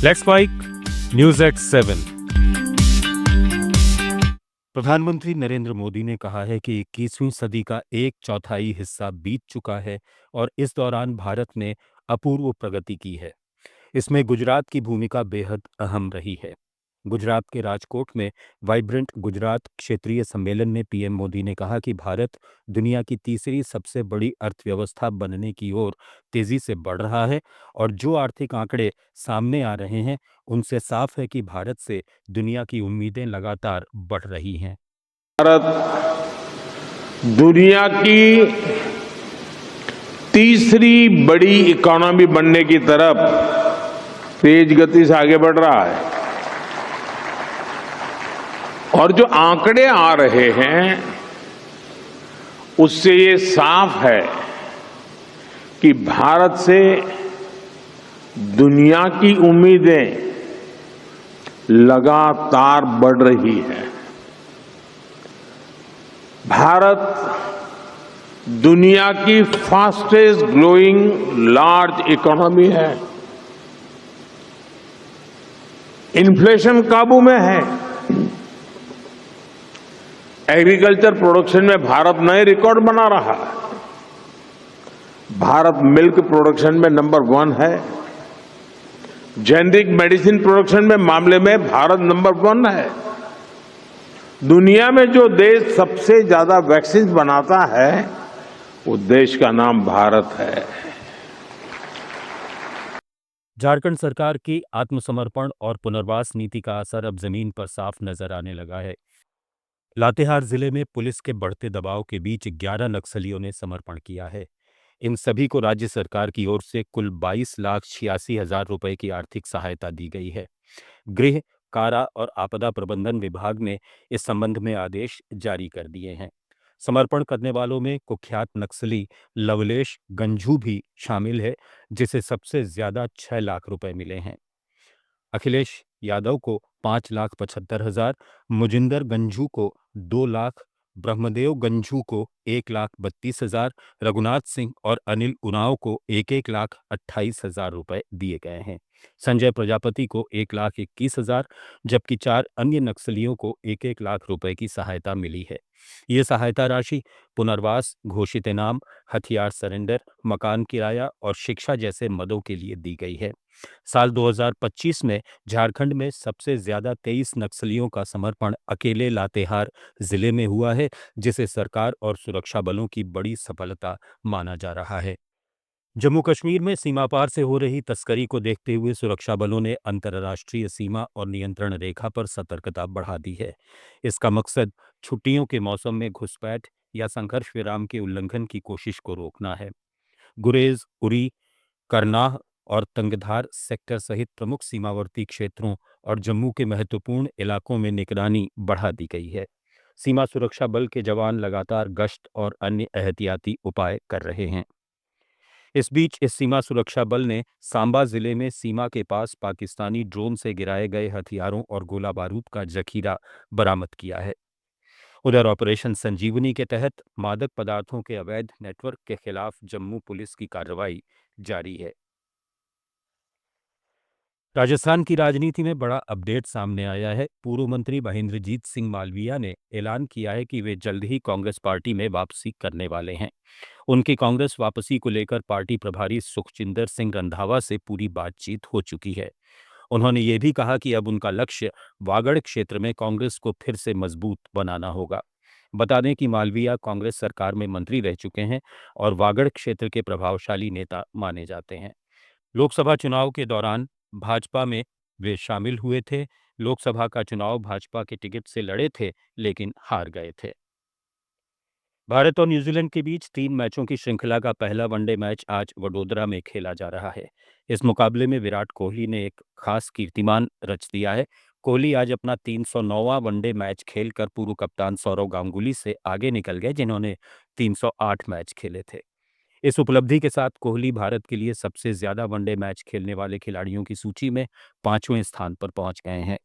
Let's mic news at 7। प्रधानमंत्री नरेंद्र मोदी ने कहा है कि 21वीं सदी का एक चौथाई हिस्सा बीत चुका है और इस दौरान भारत ने अपूर्व प्रगति की है। इसमें गुजरात की भूमिका बेहद अहम रही है। गुजरात के राजकोट में वाइब्रेंट गुजरात क्षेत्रीय सम्मेलन में पीएम मोदी ने कहा कि भारत दुनिया की तीसरी सबसे बड़ी अर्थव्यवस्था बनने की ओर तेजी से बढ़ रहा है और जो आर्थिक आंकड़े सामने आ रहे हैं उनसे साफ है कि भारत से दुनिया की उम्मीदें लगातार बढ़ रही हैं। भारत दुनिया की तीसरी बड़ी इकोनॉमी बनने की तरफ तेज गति से आगे बढ़ रहा है और जो आंकड़े आ रहे हैं उससे ये साफ है कि भारत से दुनिया की उम्मीदें लगातार बढ़ रही है। भारत दुनिया की फास्टेस्ट ग्रोइंग लार्ज इकोनॉमी है। इन्फ्लेशन काबू में है। एग्रीकल्चर प्रोडक्शन में भारत नए रिकॉर्ड बना रहा है। भारत मिल्क प्रोडक्शन में नंबर 1 है। जेनेरिक मेडिसिन प्रोडक्शन में मामले में भारत नंबर 1 है। दुनिया में जो देश सबसे ज्यादा वैक्सीन बनाता है वो देश का नाम भारत है। झारखंड सरकार की आत्मसमर्पण और पुनर्वास नीति का असर अब जमीन पर साफ नजर आने लगा है। लातेहार जिले में पुलिस के बढ़ते दबाव के बीच 11 नक्सलियों ने समर्पण किया है। इन सभी को राज्य सरकार की ओर से कुल 22,86,000 रुपए की आर्थिक सहायता दी गई है। गृह, कारा और आपदा प्रबंधन विभाग ने इस संबंध में आदेश जारी कर दिए हैं। समर्पण करने वालों में कुख्यात नक्सली लवलेश गंझू भी शामिल है, जिसे सबसे ज्यादा 6 लाख रुपए मिले हैं। अखिलेश यादव को 5,75,000, मुजिंदर गंझू को 2 लाख, ब्रह्मदेव गंझू को 1,32,000, रघुनाथ सिंह और अनिल उरांव को 1,28,000 रुपए दिए गए हैं। संजय प्रजापति को 1,21,000 जबकि 4 अन्य नक्सलियों को 1-1 लाख रुपए की सहायता मिली है। ये सहायता राशि पुनर्वास, घोषित इनाम, हथियार सरेंडर, मकान किराया और शिक्षा जैसे मदों के लिए दी गई है। साल 2025 में झारखंड में सबसे ज्यादा 23 नक्सलियों का समर्पण अकेले लातेहार जिले में हुआ है, जिसे सरकार और सुरक्षा बलों की बड़ी सफलता माना जा रहा है। जम्मू कश्मीर में सीमापार से हो रही तस्करी को देखते हुए सुरक्षा बलों ने अंतर्राष्ट्रीय सीमा और नियंत्रण रेखा पर सतर्कता बढ़ा दी है। इसका मकसद छुट्टियों के मौसम में घुसपैठ या संघर्ष विराम के उल्लंघन की कोशिश को रोकना है। गुरेज, उरी, करनाह और तंगधार सेक्टर सहित प्रमुख सीमावर्ती क्षेत्रों और जम्मू के महत्वपूर्ण इलाकों में निगरानी बढ़ा दी गई है। सीमा सुरक्षा बल के जवान लगातार गश्त और अन्य एहतियाती उपाय कर रहे हैं। इस बीच इस सीमा सुरक्षा बल ने सांबा जिले में सीमा के पास पाकिस्तानी ड्रोन से गिराए गए हथियारों और गोला बारूद का जखीरा बरामद किया है। उधर ऑपरेशन संजीवनी के तहत मादक पदार्थों के अवैध नेटवर्क के खिलाफ जम्मू पुलिस की कार्रवाई जारी है। राजस्थान की राजनीति में बड़ा अपडेट सामने आया है। पूर्व मंत्री महेंद्रजीत सिंह मालविया ने ऐलान किया है कि वे जल्द ही कांग्रेस पार्टी में वापसी करने वाले हैं। उनकी कांग्रेस वापसी को लेकर पार्टी प्रभारी सुखजिंदर सिंह रंधावा से पूरी बातचीत हो चुकी है। उन्होंने ये भी कहा कि अब उनका लक्ष्य वागड़ क्षेत्र में कांग्रेस को फिर से मजबूत बनाना होगा। बता दें कि मालविया कांग्रेस सरकार में मंत्री रह चुके हैं और वागड़ क्षेत्र के प्रभावशाली नेता माने जाते हैं। लोकसभा चुनाव के दौरान भाजपा में वे शामिल हुए थे। लोकसभा का चुनाव भाजपा के टिकट से लड़े थे, लेकिन हार गए थे। भारत और न्यूजीलैंड के बीच 3 मैचों की श्रृंखला का पहला वनडे मैच आज वडोदरा में खेला जा रहा है। इस मुकाबले में विराट कोहली ने एक खास कीर्तिमान रच दिया है। कोहली आज अपना 309वां वनडे मैच खेलकर पूर्व कप्तान सौरव गांगुली से आगे निकल गए, जिन्होंने 308 मैच खेले थे। इस उपलब्धि के साथ कोहली भारत के लिए सबसे ज्यादा वनडे मैच खेलने वाले खिलाड़ियों की सूची में 5वें स्थान पर पहुंच गए हैं।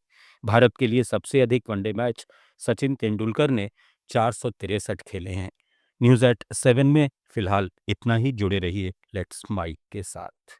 भारत के लिए सबसे अधिक वनडे मैच सचिन तेंदुलकर ने 463 खेले हैं। न्यूज एट 7 में फिलहाल इतना ही। जुड़े रहिए लेट्स माइक के साथ।